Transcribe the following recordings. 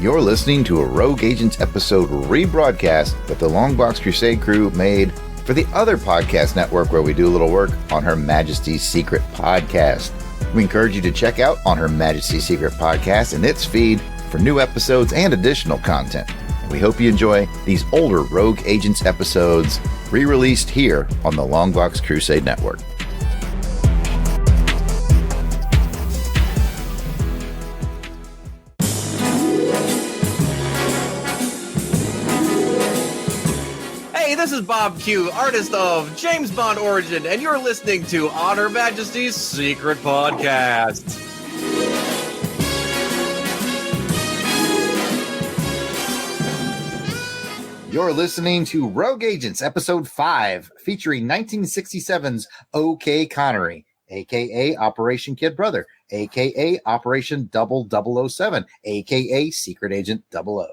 You're listening to a Rogue Agents episode rebroadcast that the Longbox Crusade crew made for the other podcast network where we do a little work on Her Majesty's Secret Podcast. We encourage you to check out on Her Majesty's Secret Podcast and its feed for new episodes and additional content. We hope you enjoy these older Rogue Agents episodes re-released here on the Longbox Crusade Network. This is Bob Q, artist of James Bond Origin, and you're listening to On Her Majesty's Secret Podcast. You're listening to Rogue Agents, Episode 5, featuring 1967's OK Connery, a.k.a. Operation Kid Brother, a.k.a. Operation 0007, a.k.a. Secret Agent 00.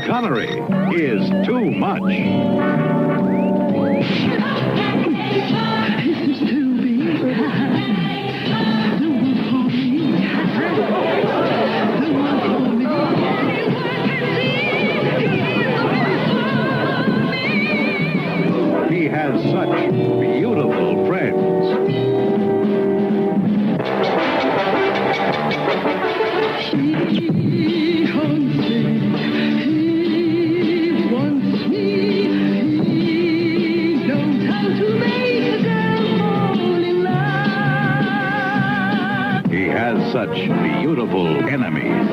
Connery is too much. He has such beautiful friends. Such beautiful enemies.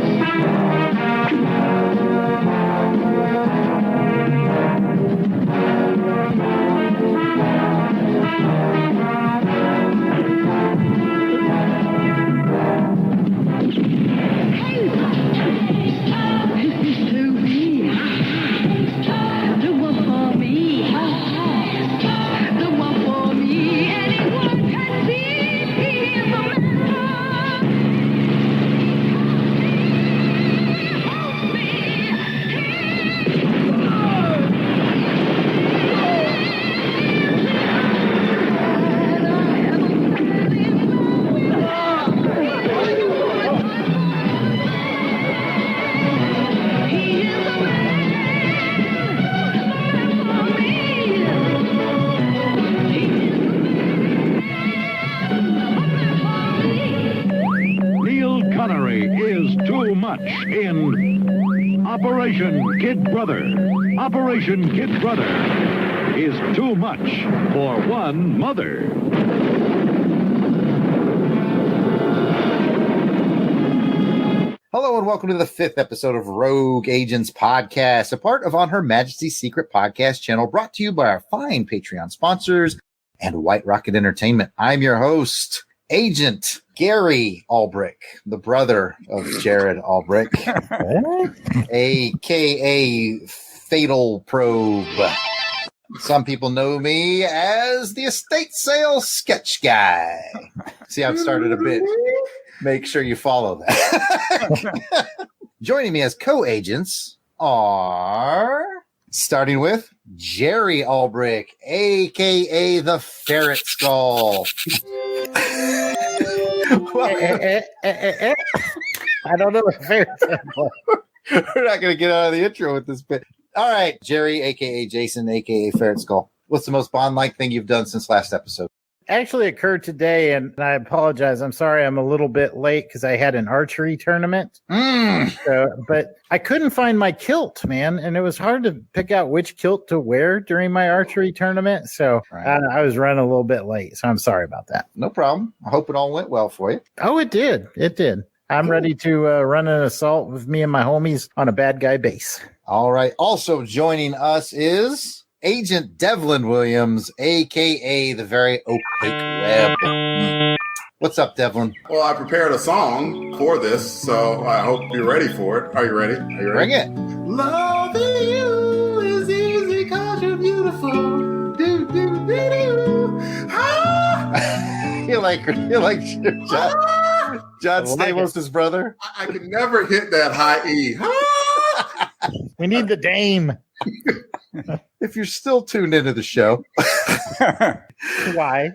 In Operation Kid Brother. Operation Kid Brother is too much for one mother. Hello and welcome to the 5th episode of Rogue Agents Podcast, a part of On Her Majesty's Secret Podcast channel, brought to you by our fine Patreon sponsors and White Rocket Entertainment. I'm your host, Agent Gary Alberich, the brother of Jarrod Alberich, a.k.a. Fatal Probe. Some people know me as the estate sale sketch guy. See, I've started a bit. Make sure you follow that. Joining me as co-agents are, starting with Jerry Alberich, a.k.a. the Ferret Skull. I don't know what ferret skull. We're not going to get out of the intro with this bit. All right, Jerry, a.k.a. Jason, a.k.a. Ferret Skull. What's the most Bond-like thing you've done since last episode? Actually occurred today, and I apologize. I'm sorry I'm a little bit late because I had an archery tournament. But I couldn't find my kilt, man, and it was hard to pick out which kilt to wear during my archery tournament. So I was running a little bit late, so I'm sorry about that. No problem. I hope it all went well for you. Oh, it did. It did. I'm ready to run an assault with me and my homies on a bad guy base. All right. Also joining us is Agent Delvin Williams, a.k.a. the very opaque web. What's up, Delvin? Well, I prepared a song for this, so I hope you're ready for it. Are you ready? Bring it. Loving you is easy because you're beautiful. Do, do, do, do. Ah! You like John Stamos' brother? I can never hit that high E. Ah! We need the dame. If you're still tuned into the show. Why?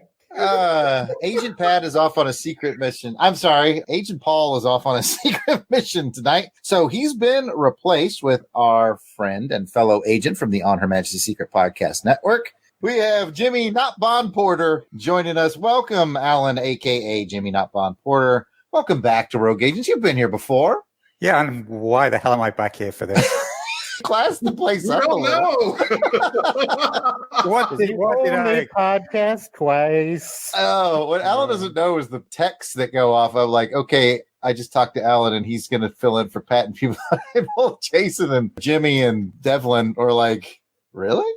Agent Pat is off on a secret mission. I'm sorry, Agent Paul is off on a secret mission tonight. So he's been replaced with our friend and fellow agent from the On Her Majesty Secret Podcast Network. We have Jimmy Not Bond Porter joining us. Welcome, Alan, a.k.a. Jimmy Not Bond Porter. Welcome back to Rogue Agents. You've been here before. Yeah, and why the hell am I back here for this? Class the place up a No, little. no. What did I... podcast twice. Oh, what Alan doesn't know is the texts that go off of like, okay, I just talked to Alan and he's going to fill in for Pat, and people, both Jason and Jimmy and Devlin are like, really?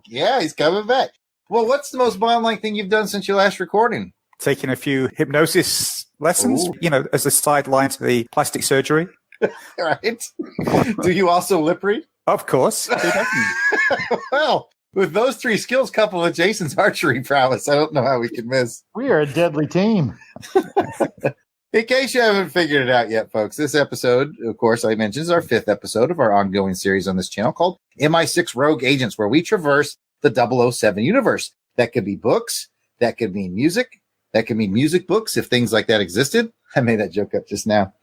Yeah, he's coming back. Well, what's the most Bond-like thing you've done since your last recording? Taking a few hypnosis lessons, Ooh. As a sideline to the plastic surgery. Right? Do you also lip read? Of course. Who doesn't? Well, with those three skills coupled with Jason's archery prowess, I don't know how we can miss. We are a deadly team. In case you haven't figured it out yet, folks, this episode, of course, I mentioned, is our 5th episode of our ongoing series on this channel called MI6 Rogue Agents, where we traverse the 007 universe. That could be books. That could mean music. That could mean music books if things like that existed. I made that joke up just now.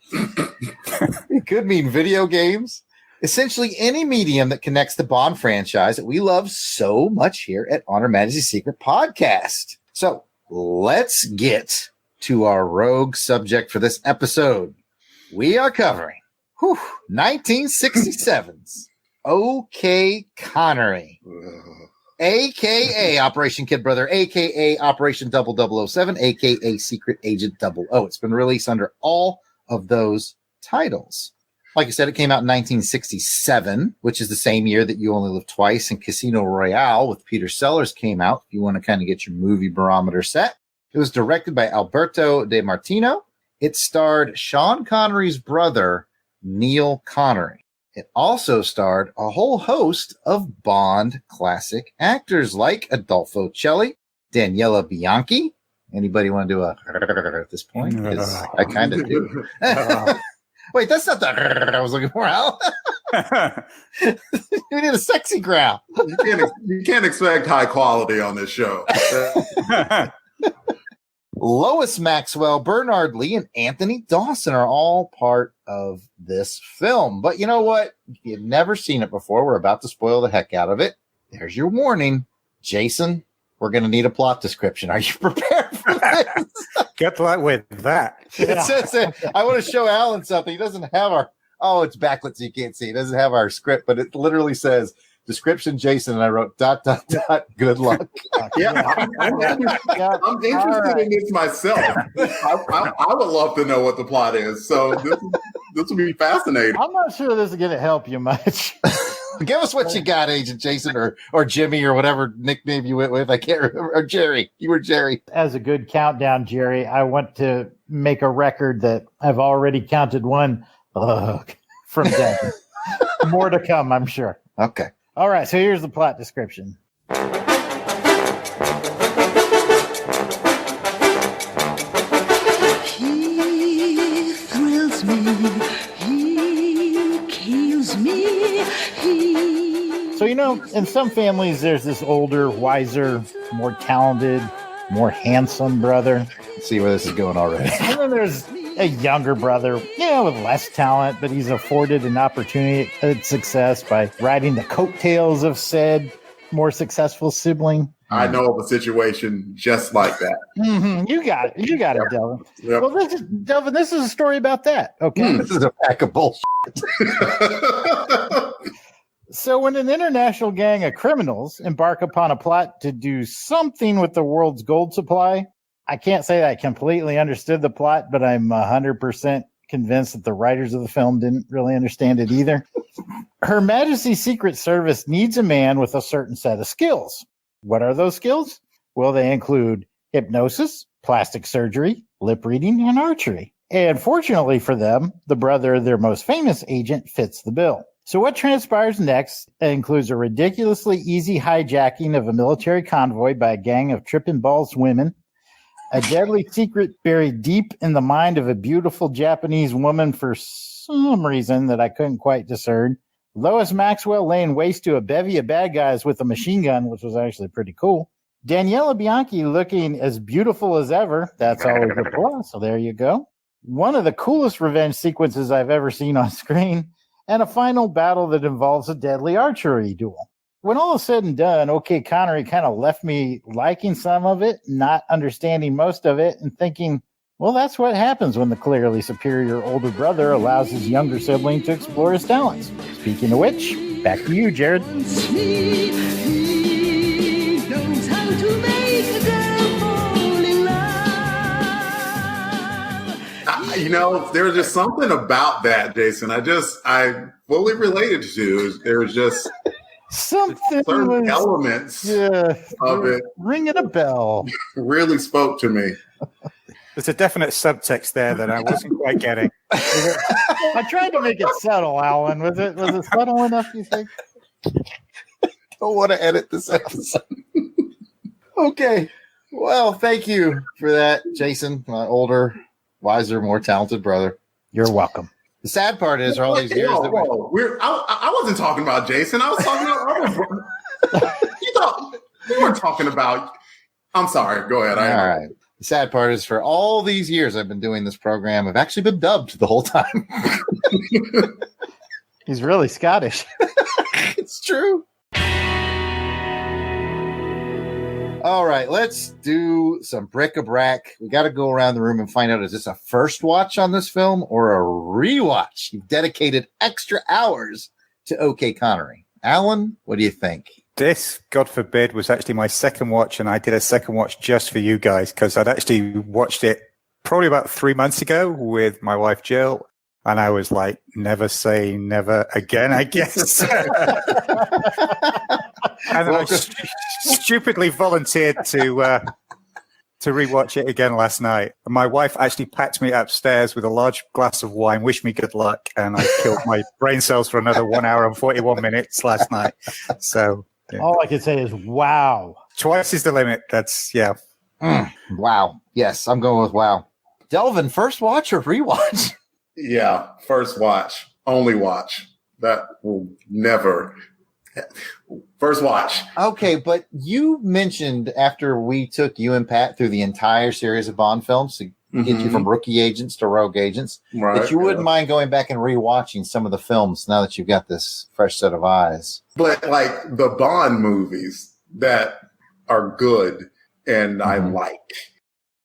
It could mean video games. Essentially any medium that connects the Bond franchise that we love so much here at On Her Majesty's Secret Podcast. So let's get to our rogue subject for this episode. We are covering 1967's OK Connery, a.k.a. Operation Kid Brother, a.k.a. Operation 0007, a.k.a. Secret Agent 00. It's been released under all of those titles. Like I said, it came out in 1967, which is the same year that You Only Live Twice and Casino Royale with Peter Sellers came out, if you want to kind of get your movie barometer set. It was directed by Alberto De Martino. It starred Sean Connery's brother, Neil Connery. It also starred a whole host of Bond classic actors like Adolfo Celli, Daniela Bianchi. Anybody want to do a at this point? 'Cause I kind of do. Wait, that's not the I was looking for, Al. We need a sexy growl. You can't expect high quality on this show. Lois Maxwell, Bernard Lee, and Anthony Dawson are all part of this film. But you know what? If you've never seen it before, we're about to spoil the heck out of it. There's your warning. Jason, we're going to need a plot description. Are you prepared for this? Get right with that. It says I want to show Alan something. He doesn't have our, it's backlit so you can't see. It doesn't have our script, but it literally says, description Jason, and I wrote ... good luck. Yeah, I'm interested in this myself. I would love to know what the plot is. So this will be fascinating. I'm not sure this is going to help you much. Give us what you got, Agent Jason, or Jimmy, or whatever nickname you went with. I can't remember. Or Jerry. You were Jerry. As a good countdown, Jerry, I want to make a record that I've already counted one from Devin. More to come, I'm sure. Okay. All right, so here's the plot description. He thrills me, he kills me, So, in some families, there's this older, wiser, more talented, more handsome brother. Let's see where this is going already. And then there's a younger brother, with less talent, but he's afforded an opportunity at success by riding the coattails of said more successful sibling. I know of a situation just like that. Mm-hmm. You got it, Delvin. Yep. Well, Delvin, this is a story about that. Okay. This is a pack of bullshit. So when an international gang of criminals embark upon a plot to do something with the world's gold supply, I can't say that I completely understood the plot, but I'm 100% convinced that the writers of the film didn't really understand it either. Her Majesty's Secret Service needs a man with a certain set of skills. What are those skills? Well, they include hypnosis, plastic surgery, lip reading, and archery. And fortunately for them, the brother of their most famous agent fits the bill. So what transpires next includes a ridiculously easy hijacking of a military convoy by a gang of tripping balls women, a deadly secret buried deep in the mind of a beautiful Japanese woman for some reason that I couldn't quite discern, Lois Maxwell laying waste to a bevy of bad guys with a machine gun, which was actually pretty cool, Daniela Bianchi looking as beautiful as ever. That's always a plus. So there you go. One of the coolest revenge sequences I've ever seen on screen, and a final battle that involves a deadly archery duel. When all is said and done, OK Connery kind of left me liking some of it, not understanding most of it, and thinking, well, that's what happens when the clearly superior older brother allows his younger sibling to explore his talents. Speaking of which, back to you, Jarrod. He knows how to make a girl fall in love. You know, there's just something about that, Jason. I fully related to. There's just Something certain was, elements of it ringing a bell. really spoke to me. There's a definite subtext there that I wasn't quite getting. I tried to make it subtle, Alan. Was it subtle enough, you think? Don't want to edit this episode. Okay. Well, thank you for that, Jason, my older, wiser, more talented brother. You're welcome. The sad part is, all these years that I wasn't talking about Jason. I was talking about other. You thought we weren't talking about. I'm sorry. Go ahead. All right. The sad part is, for all these years I've been doing this program, I've actually been dubbed the whole time. He's really Scottish. It's true. All right, let's do some bric-a-brac. We got to go around the room and find out, is this a first watch on this film or a rewatch? You've dedicated extra hours to OK Connery. Alan, what do you think? This, God forbid, was actually my second watch, and I did a second watch just for you guys because I'd actually watched it probably about 3 months ago with my wife, Jill, and I was like, never say never again, I guess. And I stupidly volunteered to rewatch it again last night. And my wife actually packed me upstairs with a large glass of wine, wished me good luck, and I killed my brain cells for another 1 hour and 41 minutes last night. So yeah. All I can say is, wow. Twice is the limit. That's, yeah. Wow. Yes, I'm going with wow. Delvin, first watch or rewatch? Yeah, first watch, only watch. That will never. First watch. Okay, but you mentioned after we took you and Pat through the entire series of Bond films to get you from rookie agents to rogue agents, that you wouldn't mind going back and rewatching some of the films now that you've got this fresh set of eyes. But like the Bond movies that are good and I like.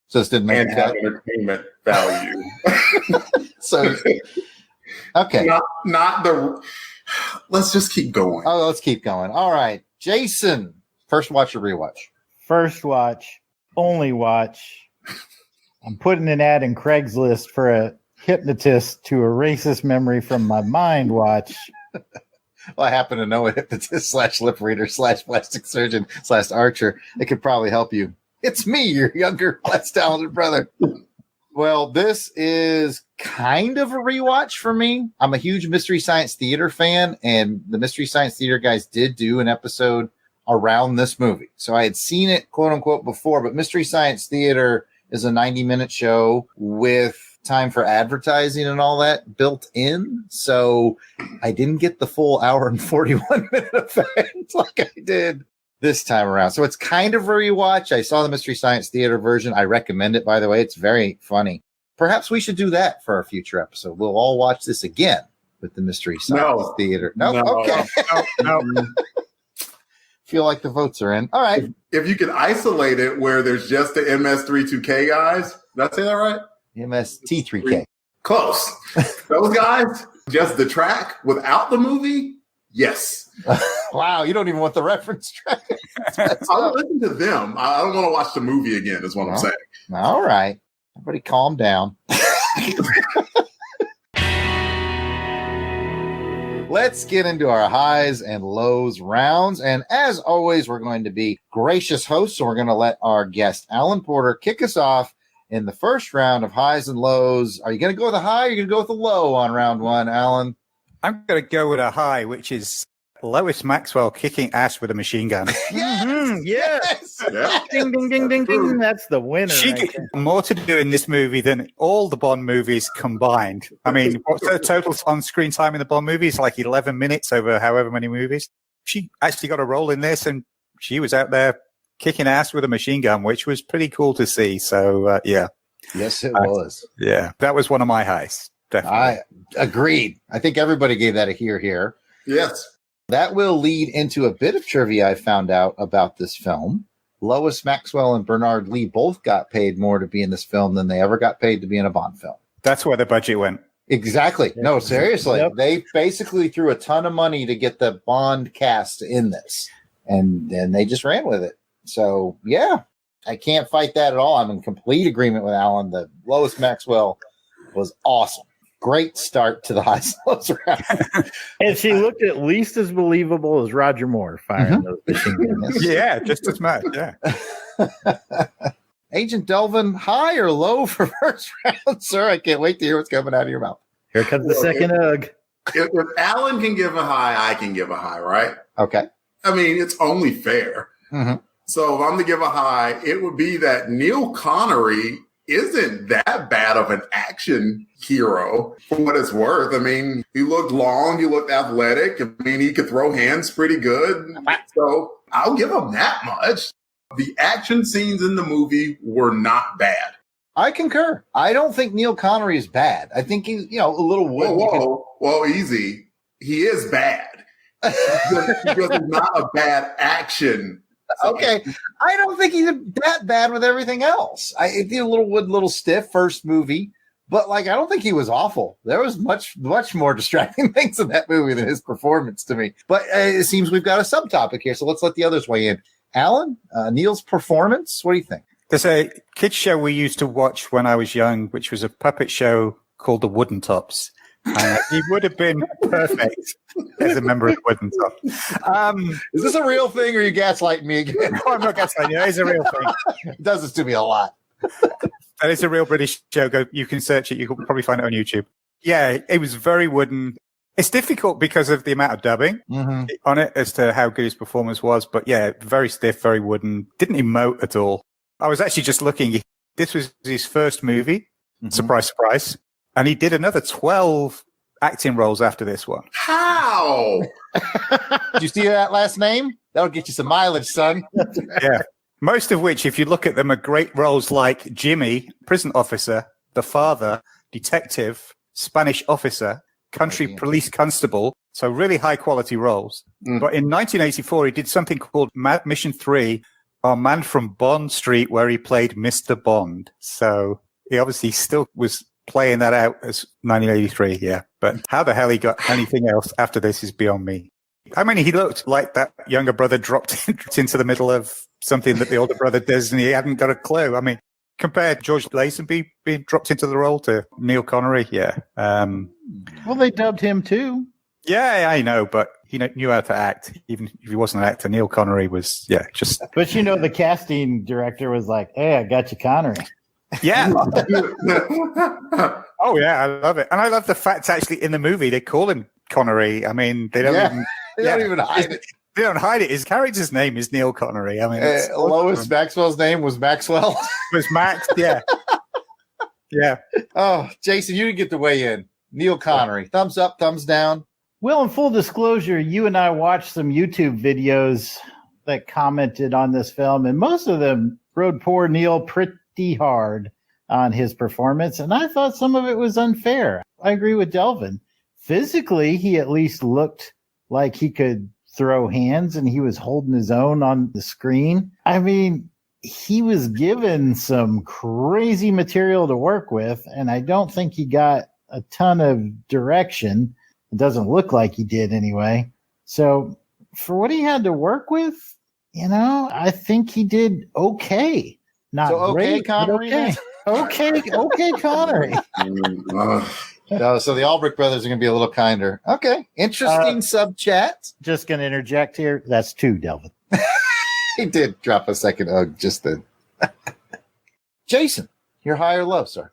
So this didn't make and have entertainment value. So, okay. Not the. Let's just keep going. Oh, let's keep going. All right. Jason, first watch or rewatch? First watch, only watch. I'm putting an ad in Craigslist for a hypnotist to erase this memory from my mind watch. Well, I happen to know a hypnotist / lip reader / plastic surgeon / archer. It could probably help you. It's me, your younger, less talented brother. Well, this is kind of a rewatch for me. I'm a huge Mystery Science Theater fan, and the Mystery Science Theater guys did do an episode around this movie. So I had seen it, quote unquote, before, but Mystery Science Theater is a 90-minute show with time for advertising and all that built in. So I didn't get the full hour and 41-minute effect like I did this time around. So it's kind of a rewatch. I saw the Mystery Science Theater version. I recommend it, by the way. It's very funny. Perhaps we should do that for a future episode. We'll all watch this again with the Mystery Science Theater. No. Okay. No. Feel like the votes are in. All right. If you can isolate it where there's just the MS32K guys, did I say that right? MST3K. Close. Those guys, just the track without the movie, yes. Wow, you don't even want the reference track. I'll listen to them. I don't want to watch the movie again, is what I'm saying. All right. Everybody calm down. Let's get into our highs and lows rounds. And as always, we're going to be gracious hosts. So we're going to let our guest, Alan Porter, kick us off in the first round of highs and lows. Are you going to go with a high or are you going to go with a low on round one, Alan? I'm going to go with a high, which is Lois Maxwell kicking ass with a machine gun. Yes. Yeah. Ding, ding, ding, ding, ding. That's the winner. She right get there. more to do in this movie than all the Bond movies combined. I mean, what's the total on-screen time in the Bond movies? Like 11 minutes over however many movies. She actually got a role in this, and she was out there kicking ass with a machine gun, which was pretty cool to see. So, yeah. Yes, it was. Yeah, that was one of my highs. Definitely. I agreed. I think everybody gave that a here. Yes. That will lead into a bit of trivia I found out about this film. Lois Maxwell and Bernard Lee both got paid more to be in this film than they ever got paid to be in a Bond film. That's where the budget went. Exactly. No, seriously. Yep. They basically threw a ton of money to get the Bond cast in this. And then they just ran with it. So, yeah, I can't fight that at all. I'm in complete agreement with Alan. The Lois Maxwell was awesome. Great start to the high slows round. And she looked at least as believable as Roger Moore firing those machine guns. Yeah, just as much. Yeah. Agent Delvin, high or low for first round, sir? I can't wait to hear what's coming out of your mouth. Here comes the second ugh. If Alan can give a high, I can give a high, right? Okay. I mean, it's only fair. Mm-hmm. So if I'm to give a high, it would be that Neil Connery isn't that bad of an action hero for what it's worth. I mean, he looked long, he looked athletic. I mean, he could throw hands pretty good. So I'll give him that much. The action scenes in the movie were not bad. I concur. I don't think Neil Connery is bad. I think he's, a little wooden. Whoa, easy. He is bad. Because he's not a bad action. Okay. I don't think he's that bad with everything else. He did a little stiff first movie, but I don't think he was awful. There was much more distracting things in that movie than his performance to me. But it seems we've got a subtopic here, so let's let the others weigh in. Alan, Neil's performance, what do you think? There's a kids show we used to watch when I was young, which was a puppet show called The Wooden Tops. He would have been perfect as a member of the Wooden Tops. Is this a real thing, or are you gaslighting me again? No, I'm not gaslighting you. It is a real thing. It does this to me a lot. That is a real British show. You can search it. You can probably find it on YouTube. Yeah, it was very wooden. It's difficult because of the amount of dubbing on it as to how good his performance was. But yeah, very stiff, very wooden. Didn't emote at all. I was actually just looking. This was his first movie. Surprise, surprise. And he did another 12 acting roles after this one. How? Did you see that last name? That'll get you some mileage, son. Yeah. Most of which, if you look at them, are great roles like Jimmy, prison officer, the father, detective, Spanish officer, country police constable. So really high quality roles. But in 1984, he did something called Mission 3, Our Man from Bond Street, where he played Mr. Bond. So he obviously still was playing that out as 1983, yeah. But how the hell he got anything else after this is beyond me. I mean, he looked like that younger brother dropped into the middle of something that the older brother does, and he hadn't got a clue. I mean, compare George Lazenby being dropped into the role to Neil Connery, yeah. Well, they dubbed him too. Yeah, I know, but he knew how to act. Even if he wasn't an actor, Neil Connery was, yeah, just... But the casting director was like, hey, I got you Connery. Yeah. Oh, yeah, I love it. And I love the fact actually in the movie they call him Connery. I mean, they don't even hide it. They don't hide it. His character's name is Neil Connery. I mean, Lois Maxwell's name was Maxwell. Was Max, yeah. Yeah. Oh, Jason, you didn't get to weigh in. Neil Connery, thumbs up, thumbs down. Well, in full disclosure, you and I watched some YouTube videos that commented on this film, and most of them rode poor Neil pretty hard on his performance, and I thought some of it was unfair. I agree with Delvin. Physically, he at least looked like he could throw hands, and he was holding his own on the screen. I mean, he was given some crazy material to work with, and I don't think he got a ton of direction. It doesn't look like he did anyway. So for what he had to work with, I think he did okay. Not so great, Connery. Okay, Connery. So the Alberich brothers are going to be a little kinder. Okay, interesting sub chat. Just going to interject here. That's 2, Delvin. He did drop a second just then. Jason, you're high or low, sir?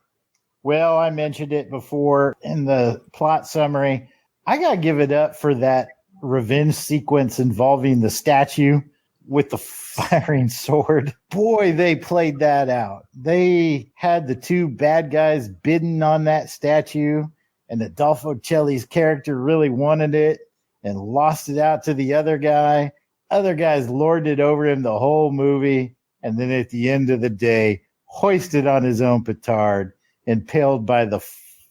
Well, I mentioned it before in the plot summary. I got to give it up for that revenge sequence involving the statue with the firing sword. Boy, they played that out. They had the 2 bad guys bidding on that statue, and Adolfo Celli's character really wanted it and lost it out to the other guy. other guys lorded over him the whole movie. And then at the end of the day, hoisted on his own petard, impaled by the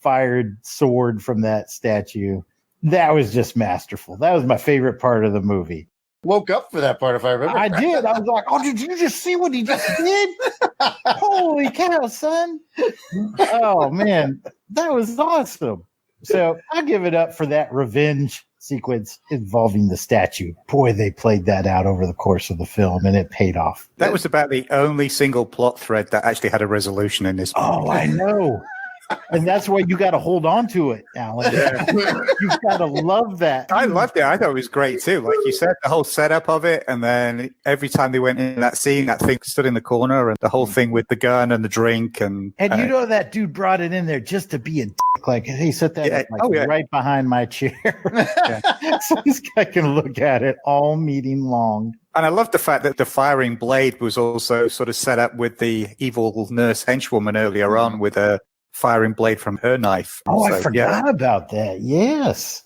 fired sword from that statue. That was just masterful. That was my favorite part of the movie. Woke up for that part, if I remember. I did. I was like, oh, did you just see what he just did? Holy cow, son. Oh, man. That was awesome. So I'll give it up for that revenge sequence involving the statue. Boy, they played that out over the course of the film, and it paid off. That was about the only single plot thread that actually had a resolution in this movie. Oh, I know. And that's why you got to hold on to it, Alan. You've got to love that. I loved it. I thought it was great too. Like you said, the whole setup of it, and then every time they went in that scene, that thing stood in the corner, and the whole thing with the gun and the drink, and you know that dude brought it in there just to be a dick. Like, hey, set that up, right behind my chair, so this guy can look at it all meeting long. And I love the fact that the firing blade was also sort of set up with the evil nurse henchwoman earlier on with a firing blade from her knife. Oh, I forgot about that. Yes.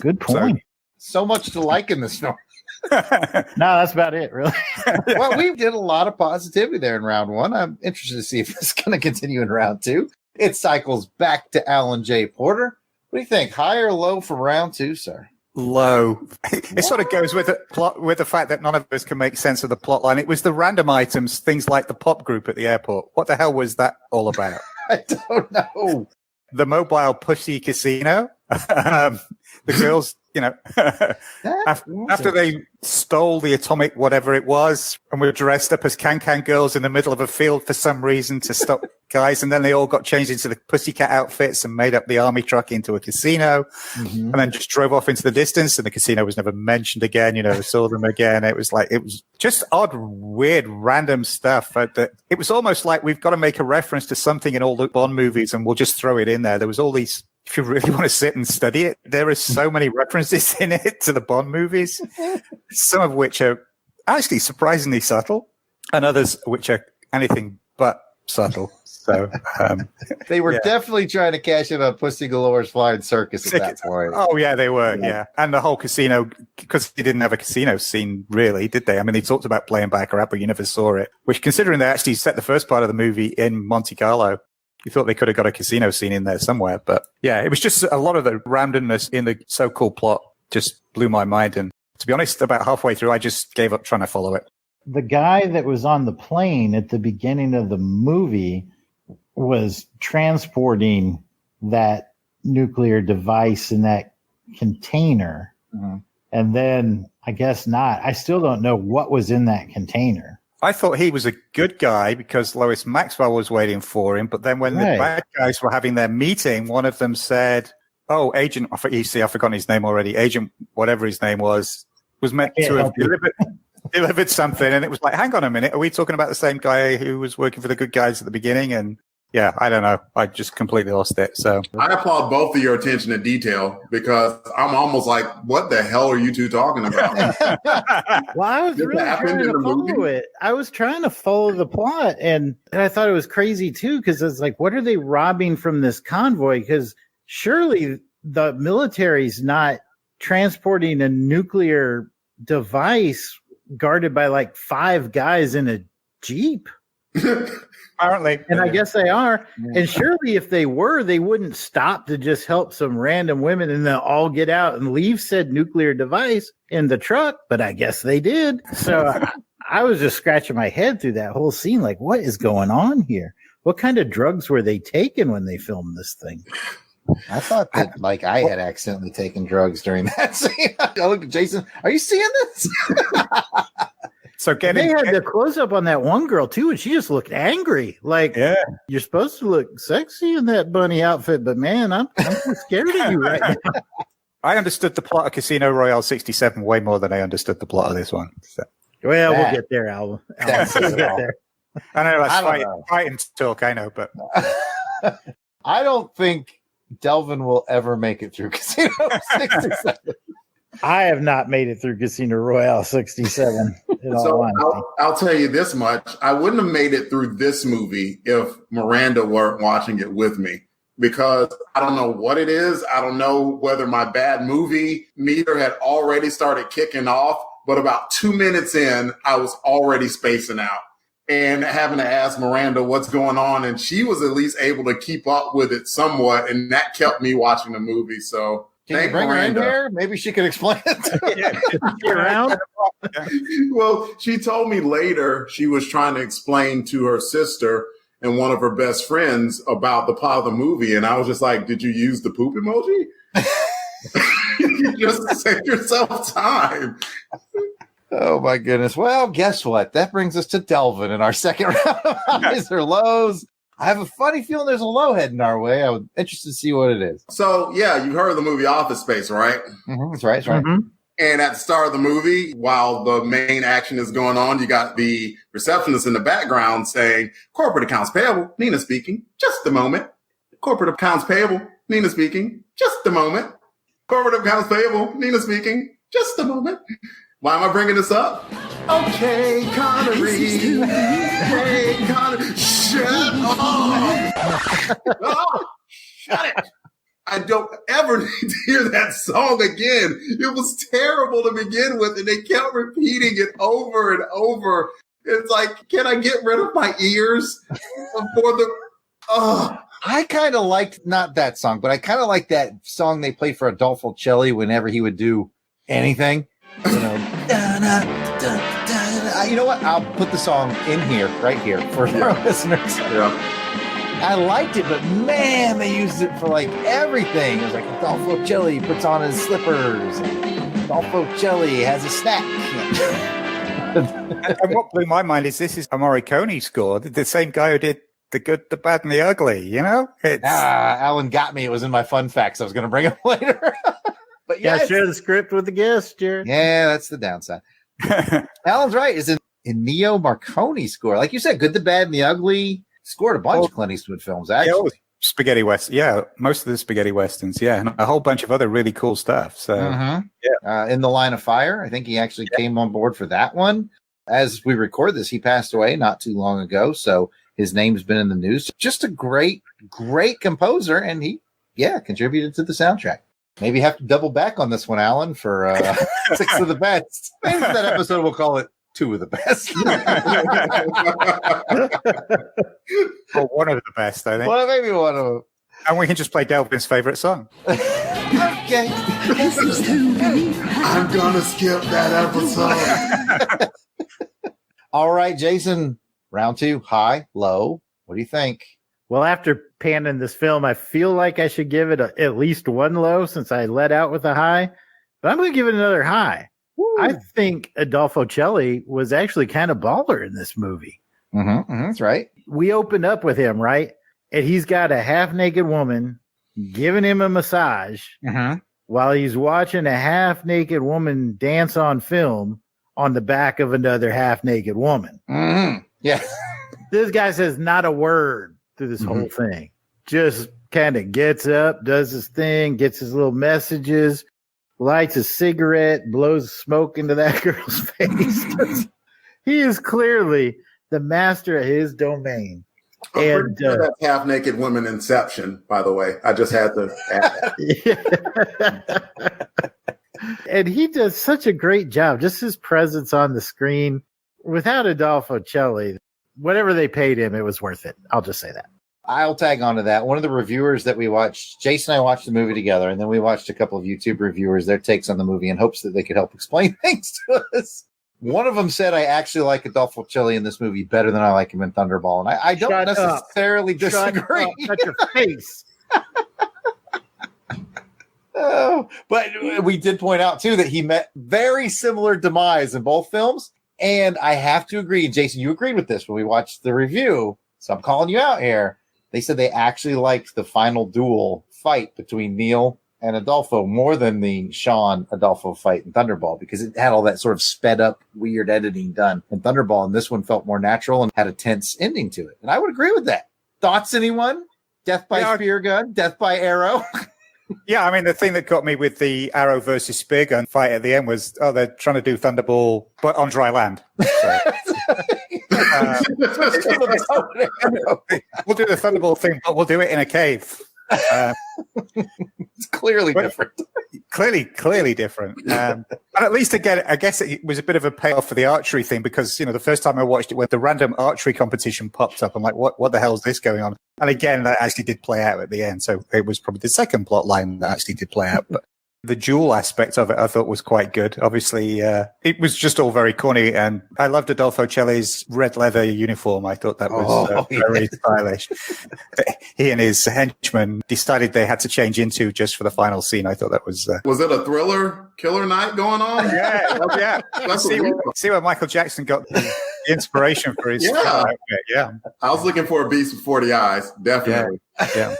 Good point. So much to like in this story. No, that's about it, really. Well, we did a lot of positivity there in round one. I'm interested to see if this is going to continue in round two. It cycles back to Alan J. Porter. What do you think? High or low for round two, sir? Low. It sort of goes with the plot, with the fact that none of us can make sense of the plot line. It was the random items, things like the pop group at the airport. What the hell was that all about? I don't know. The mobile pussy casino. The girls, after they stole the atomic whatever it was and were dressed up as can-can girls in the middle of a field for some reason to stop guys, and then they all got changed into the pussycat outfits and made up the army truck into a casino, and then just drove off into the distance, and the casino was never mentioned again. You never saw them again. It was just odd, weird, random stuff. It was almost like we've got to make a reference to something in all the Bond movies and we'll just throw it in there. There was all these, if you really want to sit and study it, there are so many references in it to the Bond movies, some of which are actually surprisingly subtle, and others which are anything but subtle. So they were definitely trying to cash in on Pussy Galore's Flying Circus at that point. Oh, yeah, they were, yeah. And the whole casino, because they didn't have a casino scene, really, did they? I mean, they talked about playing Baccarat, but you never saw it, which, considering they actually set the first part of the movie in Monte Carlo, you thought they could have got a casino scene in there somewhere. But, yeah, it was just a lot of the randomness in the so-called plot just blew my mind. And to be honest, about halfway through, I just gave up trying to follow it. The guy that was on the plane at the beginning of the movie was transporting that nuclear device in that container. And then I guess not. I still don't know what was in that container. I thought he was a good guy because Lois Maxwell was waiting for him. But then when the bad guys were having their meeting, one of them said, oh, Agent, I've forgotten his name already. Agent, whatever his name was meant to have delivered something. And it was like, hang on a minute. Are we talking about the same guy who was working for the good guys at the beginning? And yeah, I don't know. I just completely lost it. So I applaud both of your attention to detail because I'm almost like, what the hell are you two talking about? Well, I was really trying to follow it. I was trying to follow the plot, and I thought it was crazy too because it's like, what are they robbing from this convoy? Because surely the military's not transporting a nuclear device guarded by like 5 guys in a Jeep. Apparently. And I guess they are. And surely if they were, they wouldn't stop to just help some random women and then all get out and leave said nuclear device in the truck. But I guess they did. So I was just scratching my head through that whole scene. Like, what is going on here? What kind of drugs were they taking when they filmed this thing? I thought that I had accidentally taken drugs during that scene. I looked at Jason. Are you seeing this? So they had the close up on that one girl too, and she just looked angry. Like, you're supposed to look sexy in that bunny outfit, but man, I'm scared of you right now. I understood the plot of Casino Royale 67 way more than I understood the plot of this one. So. Well, we'll get there, Al. We'll get there. I know that's fighting talk. I know, but I don't think Delvin will ever make it through Casino 67. I have not made it through Casino Royale 67. So I'll tell you this much. I wouldn't have made it through this movie if Miranda weren't watching it with me because I don't know what it is. I don't know whether my bad movie meter had already started kicking off but about 2 minutes in, I was already spacing out and having to ask Miranda what's going on. And she was at least able to keep up with it somewhat. And that kept me watching the movie. So Can you bring her in here? Maybe she could explain it. Around? Well, she told me later she was trying to explain to her sister and one of her best friends about the plot of the movie. And I was just like, did you use the poop emoji? You just save yourself time. Oh, my goodness. Well, guess what? That brings us to Delvin in our second round of highs or lows. I have a funny feeling there's a low heading our way. I was interested to see what it is. So, yeah, you heard of the movie Office Space, right? Mm-hmm, that's right. That's right. Mhm. And at the start of the movie, while the main action is going on, you got the receptionist in the background saying, corporate accounts payable, Nina speaking, just a moment. Corporate accounts payable, Nina speaking, just a moment. Corporate accounts payable, Nina speaking, just a moment. Why am I bringing this up? Okay, Connery. Hey, Connery. Shut up. Oh, shut it. I don't ever need to hear that song again. It was terrible to begin with, and they kept repeating it over and over. It's like, can I get rid of my ears before the... Oh. I kind of liked, not that song, but I kind of like that song they play for Adolfo Celli whenever he would do anything. You know, you know what? I'll put the song in here, right here, for our listeners. Yeah. I liked it, but man, they used it for like everything. It was like Adolfo Celli puts on his slippers. Adolfo Celli has a snack. And what blew my mind is this is a Morricone score, the same guy who did The Good, the Bad, and the Ugly, you know? It's... Alan got me. It was in my fun facts. I was going to bring it later. But Yeah, yeah, share the script with the guest, Jared. yeah, that's the downside. Alan's right. It's in Neo Marconi score. Like you said, Good, the Bad, and the Ugly. Scored a bunch of Clint Eastwood films, actually. Spaghetti West, yeah, most of the spaghetti westerns, yeah, and a whole bunch of other really cool stuff. So, In the Line of Fire, I think he actually came on board for that one. As we record this, he passed away not too long ago, so his name's been in the news. Just a great, great composer, and he, contributed to the soundtrack. Maybe have to double back on this one, Alan, for 6 of the best. Maybe for that episode we'll call it 2 of the best. or one of the best, I think. Well, maybe one of them. And we can just play Delvin's favorite song. Okay. I'm going to skip that episode. All right, Jason, round 2, high, low. What do you think? Well, after panning this film, I feel like I should give it at least one low since I let out with a high, but I'm going to give it another high. Woo. I think Adolfo Celli was actually kind of baller in this movie. That's right. We open up with him, right? And he's got a half-naked woman giving him a massage while he's watching a half-naked woman dance on film on the back of another half-naked woman. Yeah. This guy says not a word through this whole thing. Just kind of gets up, does his thing, gets his little messages, lights a cigarette, blows smoke into that girl's face. He is clearly the master of his domain. And that's half naked women Inception, by the way. I just had to add that. And he does such a great job. Just his presence on the screen. Without Adolfo Celli, whatever they paid him, it was worth it. I'll just say that. I'll tag on to that. One of the reviewers that we watched, Jason and I watched the movie together, and then we watched a couple of YouTube reviewers, their takes on the movie in hopes that they could help explain things to us. One of them said, I actually like Adolfo Celli in this movie better than I like him in Thunderball. And I don't necessarily disagree. Shut your face. Oh, but we did point out, too, that he met very similar demise in both films. And I have to agree, Jason, you agreed with this when we watched the review. So I'm calling you out here. They said they actually liked the final duel fight between Neil and Adolfo more than the Sean Adolfo fight in Thunderball because it had all that sort of sped up weird editing done in Thunderball. And this one felt more natural and had a tense ending to it. And I would agree with that. Thoughts, anyone? Death by spear gun, death by arrow. Yeah, I mean, the thing that got me with the arrow versus spear gun fight at the end was, they're trying to do Thunderball, but on dry land. So, we'll do the Thunderball thing, but we'll do it in a cave. It's clearly different. clearly different. And at least again, I guess it was a bit of a payoff for the archery thing because, the first time I watched it, when the random archery competition popped up, I'm like, what the hell is this going on? And again, that actually did play out at the end. So it was probably the second plot line that actually did play out. But the duel aspect of it, I thought was quite good. Obviously, it was just all very corny, and I loved Adolfo Celli's red leather uniform. I thought that was very stylish. He and his henchmen decided they had to change into just for the final scene. I thought that was... Was it a thriller killer night going on? Yeah. That's see where Michael Jackson got the inspiration for his... Yeah. I was looking for a beast with 40 eyes, definitely. Yeah.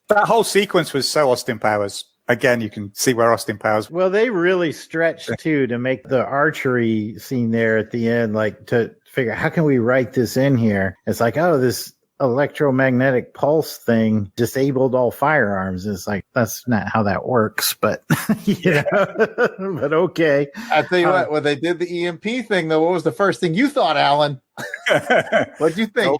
That whole sequence was so Austin Powers. Again, you can see where Austin Powers... Well, they really stretched, too, to make the archery scene there at the end, like, to figure, how can we write this in here? It's like, oh, this electromagnetic pulse thing disabled all firearms. It's like, that's not how that works, but, but okay. I tell you what, when they did the EMP thing, though, what was the first thing you thought, Alan? What'd you think?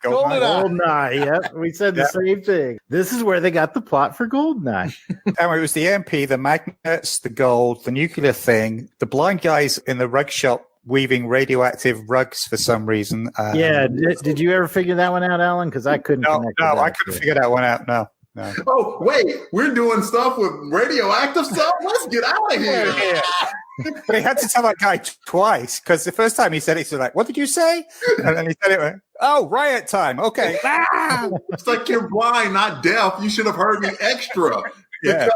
Goldeneye. Yep, we said the same thing. This is where they got the plot for Goldeneye. And it was the MP, the magnets, the gold, the nuclear thing, the blind guys in the rug shop weaving radioactive rugs for some reason. Did you ever figure that one out, Alan? Because I couldn't. No, I couldn't figure that one out. No. Oh, wait, we're doing stuff with radioactive stuff? Let's get out of here. Yeah. But he had to tell that guy twice, because the first time he said it, he's like, what did you say? And then he said it, oh, riot time. Okay. It's like you're blind, not deaf. You should have heard me extra. Yeah.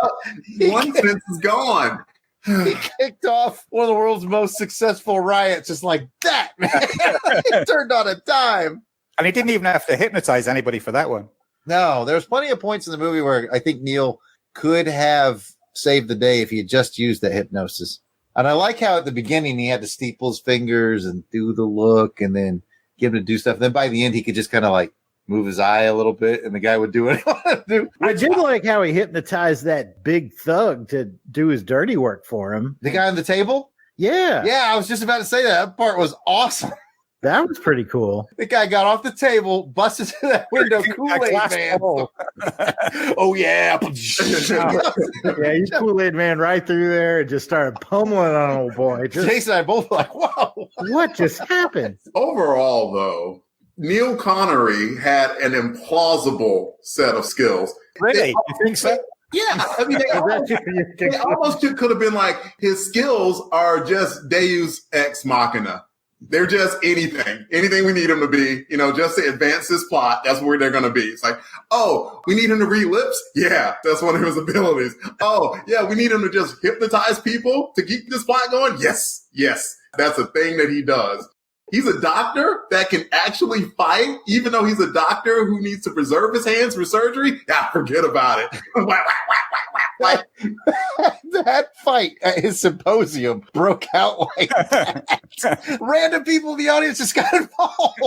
One sense is gone. He kicked off one of the world's most successful riots just like that, man. It turned on a dime. And he didn't even have to hypnotize anybody for that one. No, there's plenty of points in the movie where I think Neil could have saved the day if he had just used that hypnosis. And I like how at the beginning he had to steeple his fingers and do the look and then get him to do stuff. Then by the end, he could just kind of like move his eye a little bit and the guy would do what he wanted to do. I did like how he hypnotized that big thug to do his dirty work for him. The guy on the table? Yeah. Yeah, I was just about to say that. That part was awesome. That was pretty cool. The guy got off the table, busted through that window. Kool-Aid Man. Oh, yeah. Yeah, he's Kool-Aid Man right through there and just started pummeling on old boy. Jason and I both were like, whoa. What just happened? Overall, though, Neil Connery had an implausible set of skills. Really? You think so? Yeah, I mean, they almost could have been like, his skills are just Deus Ex Machina. They're just anything we need them to be, just to advance this plot. That's where they're going to be. It's like, oh, we need him to read lips. Yeah, that's one of his abilities. Oh, yeah, we need him to just hypnotize people to keep this plot going. Yes, that's a thing that he does. He's a doctor that can actually fight, even though he's a doctor who needs to preserve his hands for surgery. Yeah, forget about it. Like, that fight at his symposium broke out like that. Random people in the audience just got involved.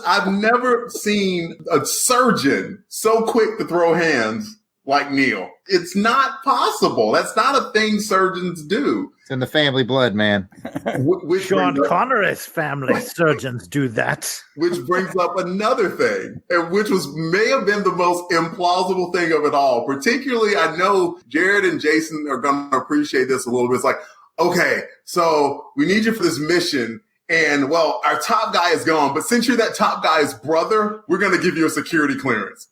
I've never seen a surgeon so quick to throw hands like Neil. It's not possible. That's not a thing surgeons do. It's in the family blood, man. Sean Connery's family surgeons do that. Which brings up another thing, and which may have been the most implausible thing of it all. Particularly, I know Jarrod and Jason are going to appreciate this a little bit. It's like, okay, so we need you for this mission. And, well, our top guy is gone. But since you're that top guy's brother, we're going to give you a security clearance.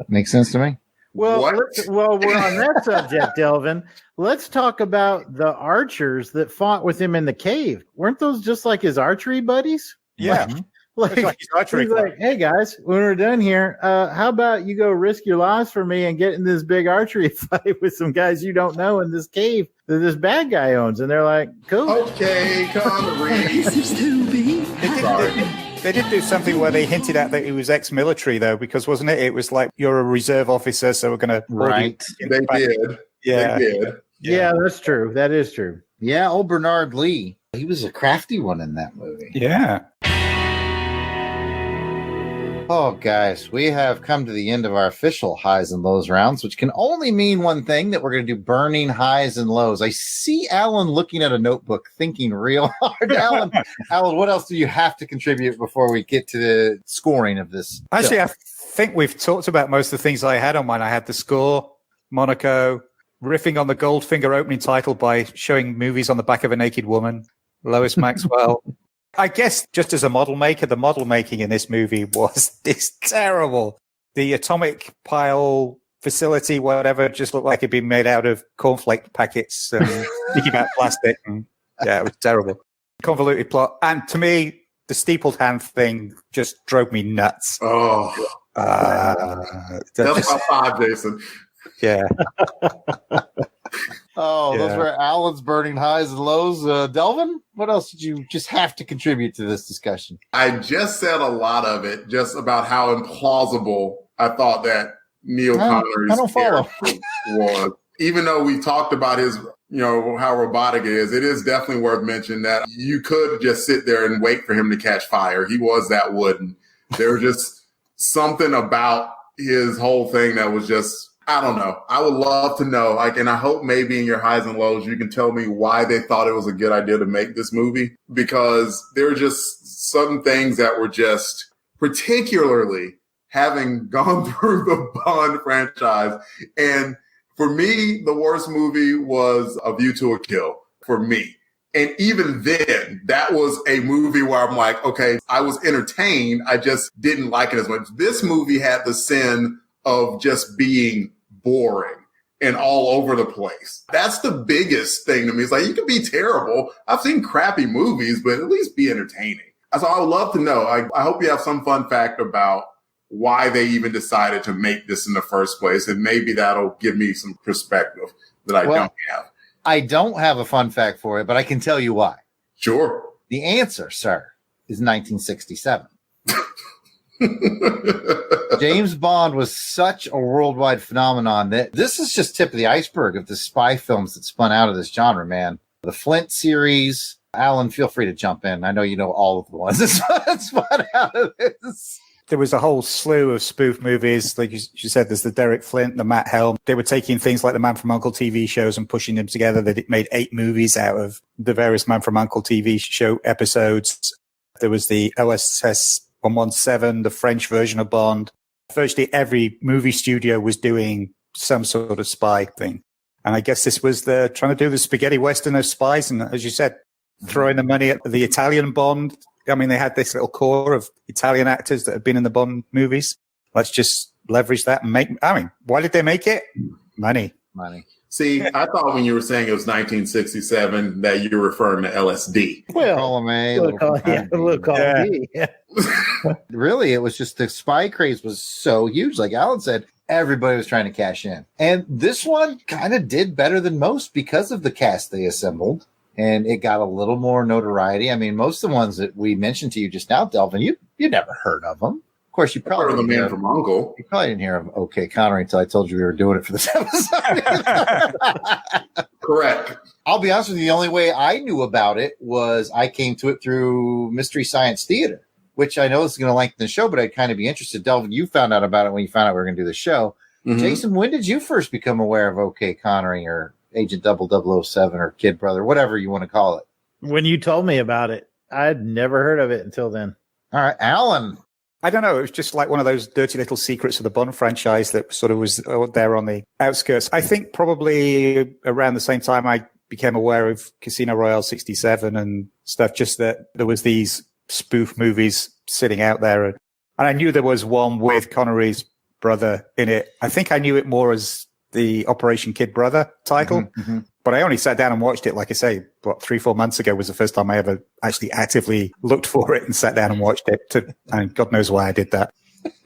Makes sense to me. Well, we're on that subject, Delvin. Let's talk about the archers that fought with him in the cave. Weren't those just like his archery buddies? Yeah. Like his archery club. Like, hey, guys, when we're done here, how about you go risk your lives for me and get in this big archery fight with some guys you don't know in this cave that this bad guy owns? And they're like, cool. Okay, Connery. They did do something where they hinted at that he was ex-military, though, because wasn't it? It was like, you're a reserve officer, so we're going to... Right. They did. Yeah. They did. Yeah, that's true. That is true. Yeah, old Bernard Lee. He was a crafty one in that movie. Yeah. Oh, guys, we have come to the end of our official highs and lows rounds, which can only mean one thing, that we're going to do burning highs and lows. I see Alan looking at a notebook, thinking real hard. Alan, what else do you have to contribute before we get to the scoring of this? Actually, I think we've talked about most of the things I had on mine. I had the score, Monaco, riffing on the Goldfinger opening title by showing movies on the back of a naked woman. Lois Maxwell. I guess just as a model maker, the model making in this movie was terrible. The atomic pile facility, whatever, just looked like it'd been made out of cornflake packets and sticky out plastic. And, yeah, it was terrible. Convoluted plot. And to me, the steepled hand thing just drove me nuts. Oh, that's about 5, Jason. Yeah. Oh, those Yeah. were Alan's burning highs and lows. Delvin, what else did you just have to contribute to this discussion? I just said a lot of it, just about how implausible I thought that Neil I Connery's don't follow. character was. Even though we talked about his, how robotic it is definitely worth mentioning that you could just sit there and wait for him to catch fire. He was that wooden. There was just something about his whole thing that was just, I don't know. I would love to know, and I hope maybe in your highs and lows, you can tell me why they thought it was a good idea to make this movie, because there are just some things that were just, particularly having gone through the Bond franchise. And for me, the worst movie was A View to a Kill for me. And even then, that was a movie where I'm like, okay, I was entertained. I just didn't like it as much. This movie had the sin of just being boring and all over the place. That's the biggest thing to me. It's like, you can be terrible. I've seen crappy movies, but at least be entertaining. So I would love to know. I hope you have some fun fact about why they even decided to make this in the first place. And maybe that'll give me some perspective that I don't have. I don't have a fun fact for it, but I can tell you why. Sure. The answer, sir, is 1967. James Bond was such a worldwide phenomenon that this is just tip of the iceberg of the spy films that spun out of this genre, man. The Flint series. Alan, feel free to jump in. I know you know all of the ones that spun out of this. There was a whole slew of spoof movies. Like you said, there's the Derek Flint, the Matt Helm. They were taking things like the Man from U.N.C.L.E. TV shows and pushing them together. They made 8 movies out of the various Man from U.N.C.L.E. TV show episodes. There was the LSS 117, the French version of Bond. Virtually every movie studio was doing some sort of spy thing. And I guess this was trying to do the spaghetti western of spies. And as you said, throwing the money at the Italian Bond. I mean, they had this little core of Italian actors that had been in the Bond movies. Let's just leverage that and why did they make it? Money. See, I thought when you were saying it was 1967 that you were referring to LSD. Well, Column A, little column B. Yeah. Really, it was just the spy craze was so huge. Like Alan said, everybody was trying to cash in. And this one kind of did better than most because of the cast they assembled. And it got a little more notoriety. I mean, most of the ones that we mentioned to you just now, Delvin, you never heard of them. Of course, you probably Heard of the Man from U.N.C.L.E. You probably didn't hear of OK Connery until I told you we were doing it for this episode. Correct. I'll be honest with you. The only way I knew about it was I came to it through Mystery Science Theater, which I know is going to lengthen the show, but I'd kind of be interested. Delvin, you found out about it when you found out we were going to do the show. Mhm. Jason, when did you first become aware of OK Connery or Agent 007 or Kid Brother, whatever you want to call it? When you told me about it, I'd never heard of it until then. All right, Alan. I don't know. It was just like one of those dirty little secrets of the Bond franchise that sort of was there on the outskirts. I think probably around the same time I became aware of Casino Royale 67 and stuff, just that there was these spoof movies sitting out there. And I knew there was one with Connery's brother in it. I think I knew it more as the Operation Kid Brother title. Mm-hmm. But I only sat down and watched it, like I say, 3-4 months ago was the first time I ever actually actively looked for it and sat down and watched it. And God knows why I did that.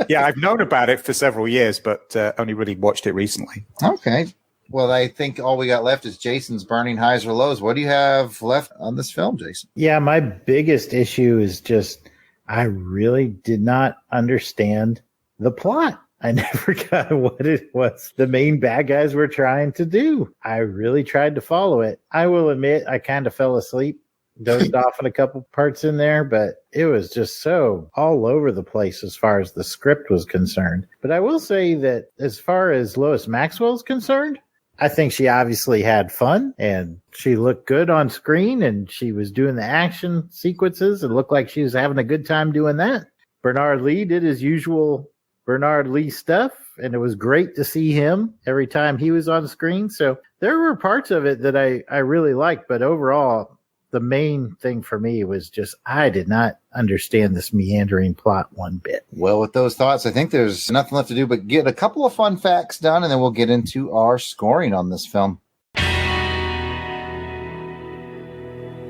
Yeah, I've known about it for several years, but only really watched it recently. Okay. Well, I think all we got left is Jason's burning highs or lows. What do you have left on this film, Jason? Yeah, my biggest issue is just I really did not understand the plot. I never got what it was the main bad guys were trying to do. I really tried to follow it. I will admit I kind of fell asleep, dozed off in a couple parts in there, but it was just so all over the place as far as the script was concerned. But I will say that as far as Lois Maxwell is concerned, I think she obviously had fun and she looked good on screen and she was doing the action sequences. It looked like she was having a good time doing that. Bernard Lee did his usual Bernard Lee stuff, and it was great to see him every time he was on screen. So there were parts of it that I really liked, but overall, the main thing for me was just I did not understand this meandering plot one bit. Well, with those thoughts, I think there's nothing left to do but get a couple of fun facts done, and then we'll get into our scoring on this film.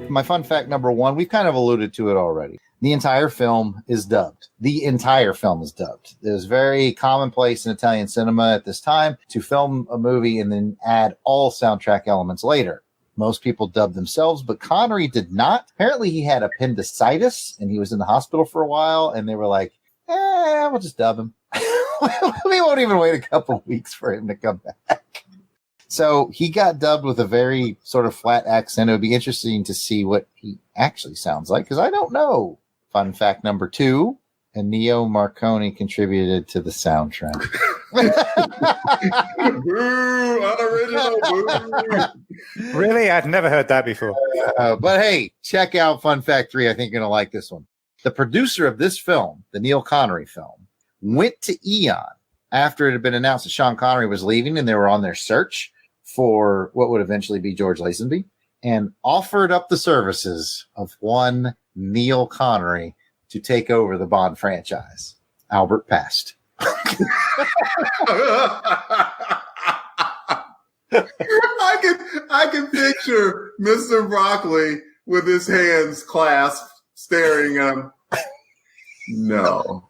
My fun fact number one, we've kind of alluded to it already. The entire film is dubbed. It was very commonplace in Italian cinema at this time to film a movie and then add all soundtrack elements later. Most people dubbed themselves, but Connery did not. Apparently he had appendicitis and he was in the hospital for a while, and they were like, we'll just dub him. We won't even wait a couple of weeks for him to come back. So he got dubbed with a very sort of flat accent. It would be interesting to see what he actually sounds like, because I don't know. Fun fact number two, Ennio Morricone contributed to the soundtrack. Boo! Unoriginal. Boo! Really? I'd never heard that before. But hey, check out fun fact three. I think you're going to like this one. The producer of this film, the Neil Connery film, went to Eon after it had been announced that Sean Connery was leaving and they were on their search for what would eventually be George Lazenby, and offered up the services of one Neil Connery to take over the Bond franchise. Albert passed. I can picture Mr. Broccoli with his hands clasped, staring at him. No.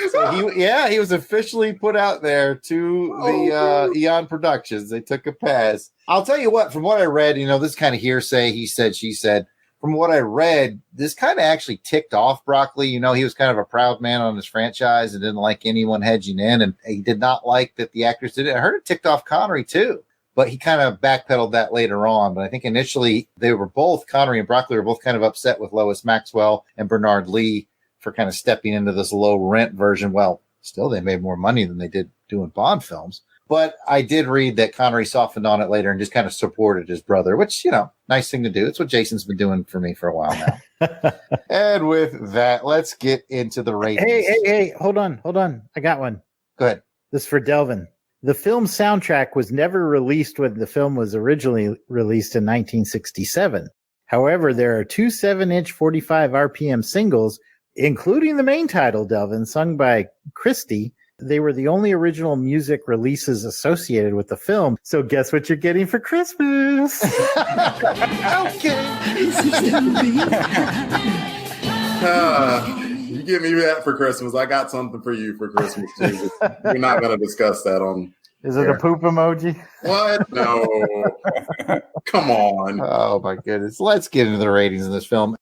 So he was officially put out there to the Eon Productions. They took a pass. I'll tell you what, from what I read, this kind of hearsay, he said, she said, from what I read, this kind of actually ticked off Broccoli. He was kind of a proud man on his franchise and didn't like anyone hedging in, and he did not like that the actors did it. I heard it ticked off Connery too, but he kind of backpedaled that later on. But I think initially Connery and Broccoli were both kind of upset with Lois Maxwell and Bernard Lee for kind of stepping into this low rent version. Well, still they made more money than they did doing Bond films. But I did read that Connery softened on it later and just kind of supported his brother, which, nice thing to do. It's what Jason's been doing for me for a while now. And with that, let's get into the ratings. Hey, hold on. I got one. Go ahead. This is for Delvin. The film soundtrack was never released when the film was originally released in 1967. However, there are two 7-inch 45 RPM singles, including the main title, Delvin, sung by Christie. They were the only original music releases associated with the film. So guess what you're getting for Christmas? You give me that for Christmas. I got something for you for Christmas too. We're not going to discuss that on. Is it a poop emoji? What? No. Come on. Oh my goodness. Let's get into the ratings in this film.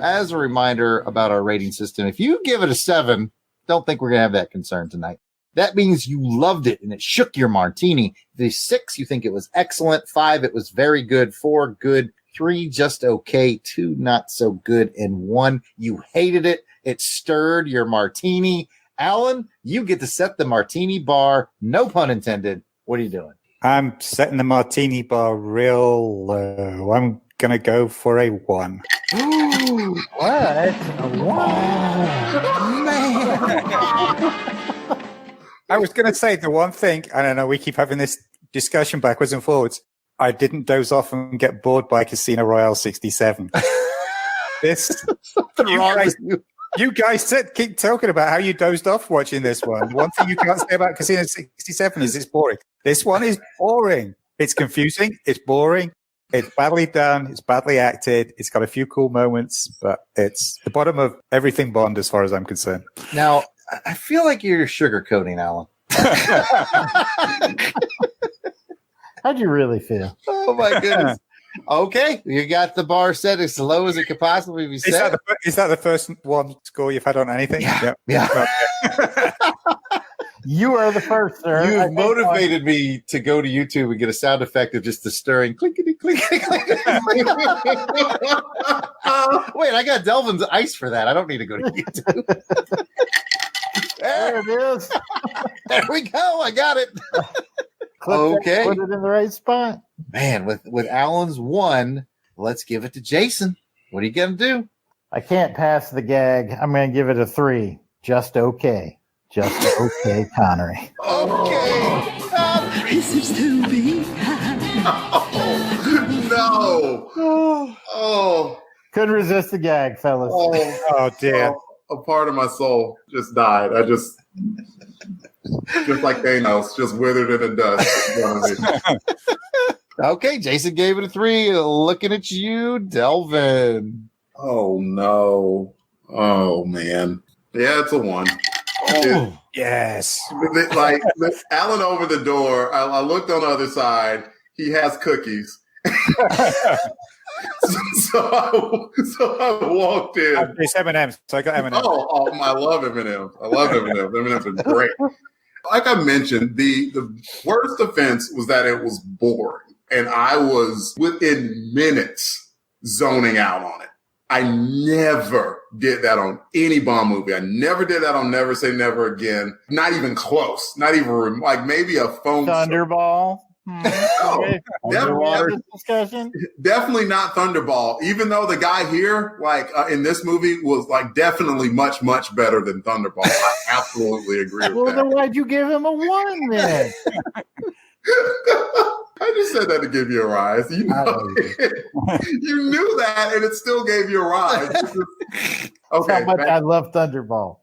As a reminder about our rating system, if you give it a 7, don't think we're going to have that concern tonight. That means you loved it and it shook your martini. The 6, you think it was excellent. 5, it was very good. 4, good. 3, just okay. 2, not so good. And 1, you hated it. It stirred your martini. Alan, you get to set the martini bar. No pun intended. What are you doing? I'm setting the martini bar real low. I'm going to go for a 1. Ooh, what? A 1? Man. I was going to say the one thing, I don't know, we keep having this discussion backwards and forwards. I didn't doze off and get bored by Casino Royale 67. You guys keep talking about how you dozed off watching this one. One thing you can't say about Casino 67 is it's boring. This one is boring. It's confusing. It's boring. It's badly done. It's badly acted. It's got a few cool moments, but it's the bottom of everything Bond as far as I'm concerned. Now, I feel like you're sugarcoating, Alan. How'd you really feel? Oh, my goodness. Okay, you got the bar set as low as it could possibly be set. Is that the first one score you've had on anything? Yeah. You are the first, sir. You've motivated me to go to YouTube and get a sound effect of just the stirring clickety clickety clickety. Wait, I got Delvin's ice for that. I don't need to go to YouTube. There it is. There we go. I got it. Okay. Put it in the right spot. Man, with Alan's 1, let's give it to Jason. What are you going to do? I can't pass the gag. I'm going to give it a 3. Just okay. Just okay, Connery. Okay. Is it still being No. Oh. Couldn't resist the gag, fellas. Oh, dear. A part of my soul just died. Just like Thanos, just withered in the dust in front of me. Okay, Jason gave it a 3. Looking at you, Delvin. Oh no. Oh man. Yeah, it's a 1. Oh, yes. Like Alan over the door, I looked on the other side. He has cookies. so I walked in. It's M&M's, so I got M&M's. Oh, I love M&M's. I love M&M's. M&M's are great. Like I mentioned, the worst offense was that it was boring. And I was within minutes zoning out on it. I never did that on any Bond movie. I never did that on Never Say Never Again. Not even close. Not even like maybe a phone. Thunderball. No, definitely not Thunderball. Even though the guy here, like in this movie, was like definitely much, much better than Thunderball. I absolutely agree with Well, that. then why'd you give him a 1 then? I just said that to give you a rise. You know, you knew that, and it still gave you a rise. Okay, How much I love Thunderball.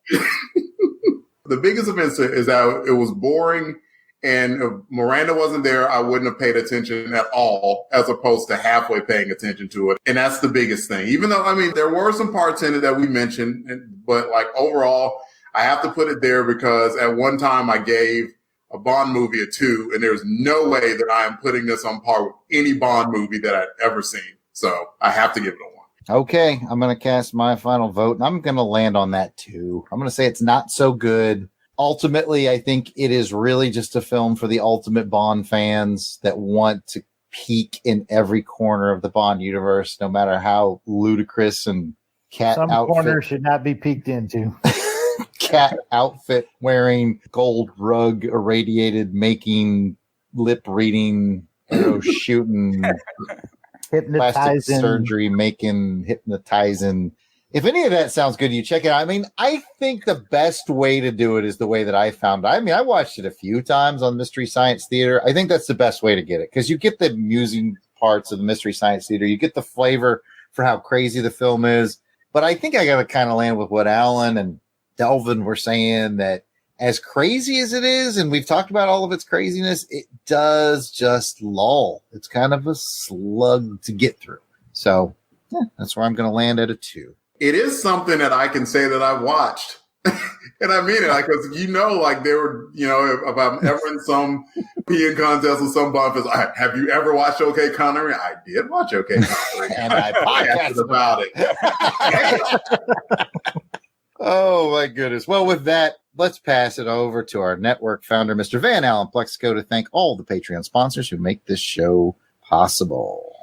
The biggest offense is that it was boring, and if Miranda wasn't there, I wouldn't have paid attention at all, as opposed to halfway paying attention to it. And that's the biggest thing. Even though, I mean, there were some parts in it that we mentioned, but like overall, I have to put it there because at one time I gave a Bond movie a 2, and there's no way that I am putting this on par with any Bond movie that I've ever seen. So I have to give it a 1. Okay, I'm going to cast my final vote, and I'm going to land on that too. I'm going to say it's not so good. Ultimately, I think it is really just a film for the ultimate Bond fans that want to peek in every corner of the Bond universe, no matter how ludicrous and Some corner should not be peeked into. cat outfit wearing, gold rug irradiated, making, lip reading, arrow shooting, plastic Hypnotizing. surgery making, hypnotizing. If any of that sounds good to you, check it out. I mean, I think the best way to do it is the way that I found. I mean, I watched it a few times on Mystery Science Theater. I think that's the best way to get it because you get the amusing parts of the Mystery Science Theater. You get the flavor for how crazy the film is. But I think I got to kind of land with what Alan and Delvin were saying, that as crazy as it is, and we've talked about all of its craziness, it does just lull. It's kind of a slug to get through. So yeah, that's where I'm going to land at a 2. It is something that I can say that I've watched. And I mean it, like, because like there were, if I'm ever in some peeing contest with some Bond fans, have you ever watched OK Connery? I did watch OK Connery. And I podcasted about it. Oh, my goodness. Well, with that, let's pass it over to our network founder, Mr. Van Allen Plexico, to thank all the Patreon sponsors who make this show possible.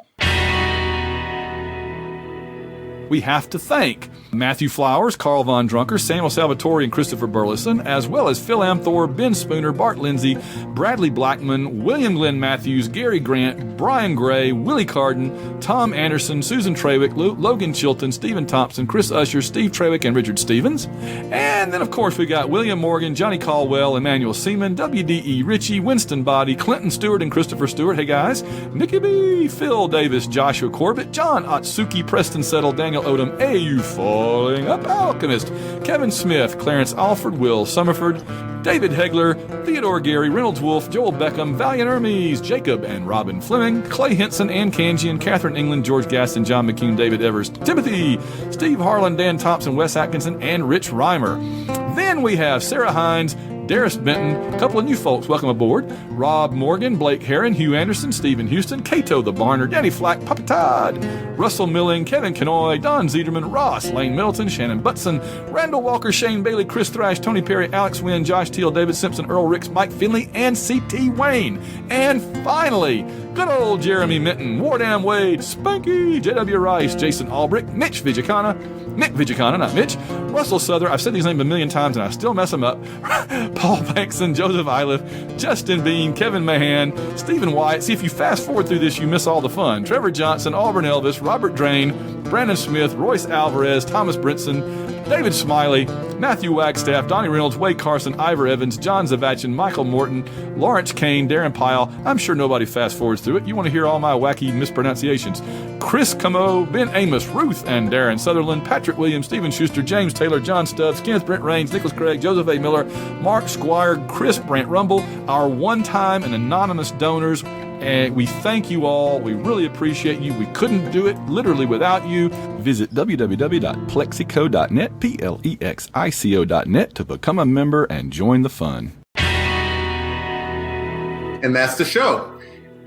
We have to thank Matthew Flowers, Carl Von Drunker, Samuel Salvatore, and Christopher Burleson, as well as Phil Amthor, Ben Spooner, Bart Lindsay, Bradley Blackman, William Glenn Matthews, Gary Grant, Brian Gray, Willie Carden, Tom Anderson, Susan Trawick, Logan Chilton, Stephen Thompson, Chris Usher, Steve Trawick, and Richard Stevens. And then, of course, we got William Morgan, Johnny Caldwell, Emmanuel Seaman, W.D.E. Ritchie, Winston Body, Clinton Stewart, and Christopher Stewart. Hey, guys. Nikki B., Phil Davis, Joshua Corbett, John Otsuki, Preston Settle, Daniel Odom, A.U. Falling Up Alchemist, Kevin Smith, Clarence Alford, Will Summerford, David Hegler, Theodore Gary, Reynolds Wolfe, Joel Beckham, Valiant Hermes, Jacob and Robin Fleming, Clay Henson, Ann Kanjian, Catherine England, George Gaston, John McCune, David Evers, Timothy, Steve Harlan, Dan Thompson, Wes Atkinson, and Rich Reimer. Then we have Sarah Hines, Darius Benton, a couple of new folks, welcome aboard. Rob Morgan, Blake Herron, Hugh Anderson, Stephen Houston, Cato the Barner, Danny Flack, Puppy Todd, Russell Milling, Kevin Kenoy, Don Zederman, Ross, Lane Middleton, Shannon Butson, Randall Walker, Shane Bailey, Chris Thrash, Tony Perry, Alex Wynn, Josh Teal, David Simpson, Earl Ricks, Mike Finley, and C.T. Wayne. And finally, good old Jeremy Minton, Wardam Wade, Spanky, J.W. Rice, Jason Alberich, Nick Vigicana, not Mitch, Russell Souther, I've said these names a million times and I still mess them up, Paul Bankson, Joseph Iliff, Justin Bean, Kevin Mahan, Stephen White. See, if you fast forward through this, you miss all the fun. Trevor Johnson, Auburn Elvis, Robert Drain, Brandon Smith, Royce Alvarez, Thomas Brinson, David Smiley, Matthew Wagstaff, Donnie Reynolds, Wade Carson, Ivor Evans, John Zavachin, Michael Morton, Lawrence Kane, Darren Pyle. I'm sure nobody fast forwards through it. You want to hear all my wacky mispronunciations. Chris Camo, Ben Amos, Ruth and Darren Sutherland, Patrick Williams, Stephen Schuster, James Taylor, John Stubbs, Kenneth Brent Rains, Nicholas Craig, Joseph A. Miller, Mark Squire, Chris Brant Rumble, our one-time and anonymous donors. And we thank you all. We really appreciate you. We couldn't do it literally without you. Visit www.plexico.net, Plexico.net to become a member and join the fun. And that's the show.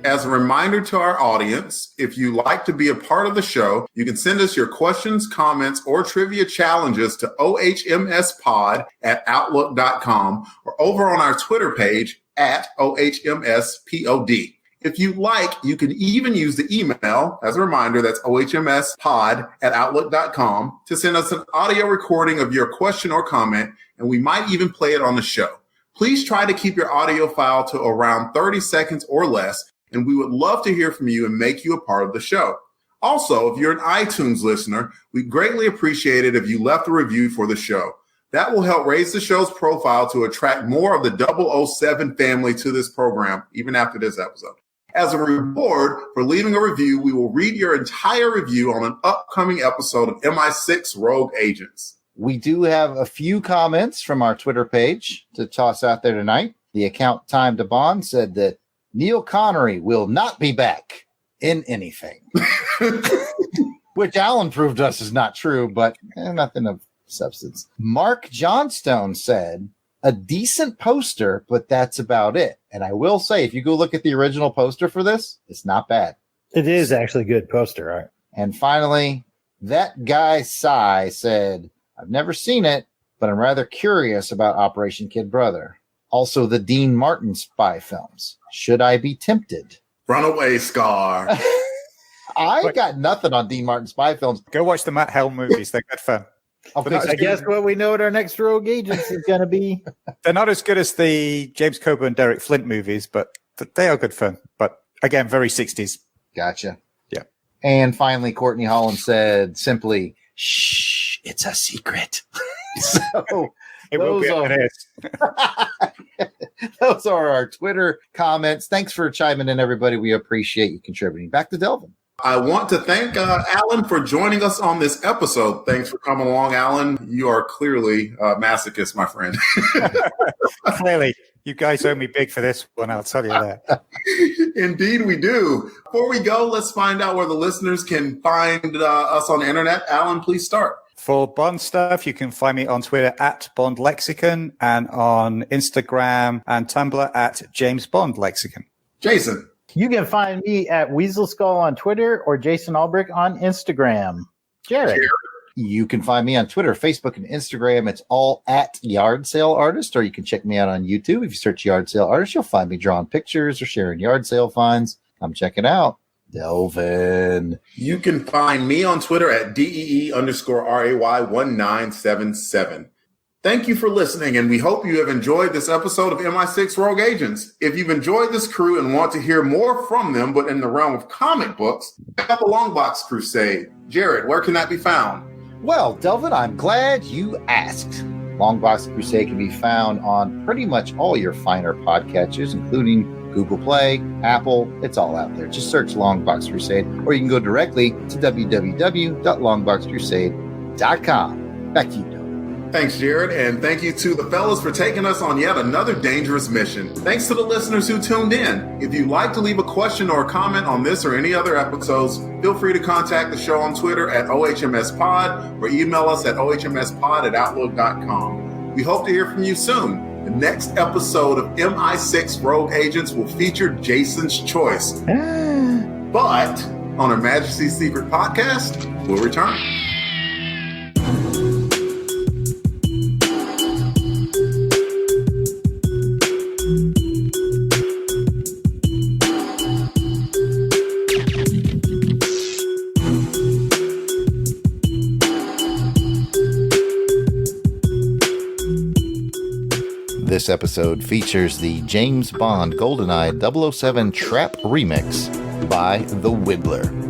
As a reminder to our audience, if you like to be a part of the show, you can send us your questions, comments, or trivia challenges to ohmspod@outlook.com or over on our Twitter page @ohmspod. If you like, you can even use the email, as a reminder, that's ohmspod@outlook.com, to send us an audio recording of your question or comment, and we might even play it on the show. Please try to keep your audio file to around 30 seconds or less, and we would love to hear from you and make you a part of the show. Also, if you're an iTunes listener, we'd greatly appreciate it if you left a review for the show. That will help raise the show's profile to attract more of the 007 family to this program, even after this episode. As a reward for leaving a review, we will read your entire review on an upcoming episode of MI6 Rogue Agents. We do have a few comments from our Twitter page to toss out there tonight. The account Time to Bond said that Neil Connery will not be back in anything, which Alan proved to us is not true, but nothing of substance. Mark Johnstone said, a decent poster, but that's about it. And I will say, if you go look at the original poster for this, it's not bad. It is actually a good poster, right? And finally, that guy Cy said, I've never seen it, but I'm rather curious about Operation Kid Brother. Also, the Dean Martin spy films. Should I be tempted? Runaway Scar. I got nothing on Dean Martin spy films. Go watch the Matt Helm movies. They're good fun. Okay, I guess what we know what our next Rogue Agents is going to be. They're not as good as the James Coburn, Derek Flint movies, but they are good fun. But again, very 60s. Gotcha. Yeah. And finally, Courtney Holland said simply, shh, it's a secret. So it will be on this. Those are our Twitter comments. Thanks for chiming in, everybody. We appreciate you contributing. Back to Delvin. I want to thank Alan for joining us on this episode. Thanks for coming along, Alan. You are clearly a masochist, my friend. Clearly. You guys owe me big for this one, I'll tell you that. Indeed, we do. Before we go, let's find out where the listeners can find us on the internet. Alan, please start. For Bond stuff, you can find me on Twitter @BondLexicon and on Instagram and Tumblr @JamesBondLexicon. Jason. You can find me at Weasel Skull on Twitter or Jason Alberich on Instagram. Jarrod. You can find me on Twitter, Facebook, and Instagram. It's all @Yard Sale Artist, or you can check me out on YouTube. If you search Yard Sale Artist, you'll find me drawing pictures or sharing yard sale finds. Come check it out. Delvin. You can find me on Twitter @DEE_RAY1977. Thank you for listening, and we hope you have enjoyed this episode of MI6 Rogue Agents. If you've enjoyed this crew and want to hear more from them, but in the realm of comic books, check out the Longbox Crusade. Jarrod, where can that be found? Well, Delvin, I'm glad you asked. Longbox Crusade can be found on pretty much all your finer podcatchers, including Google Play, Apple. It's all out there. Just search Longbox Crusade, or you can go directly to www.longboxcrusade.com. Back to you, Delvin. Thanks, Jarrod, and thank you to the fellas for taking us on yet another dangerous mission. Thanks to the listeners who tuned in. If you'd like to leave a question or a comment on this or any other episodes, feel free to contact the show on Twitter @OHMSPod or email us at ohmspod@outlook.com. We hope to hear from you soon. The next episode of MI6 Rogue Agents will feature Jason's Choice. But on Her Majesty's Secret Podcast, we'll return. this episode features the James Bond GoldenEye 007 Trap remix by The Wibbler.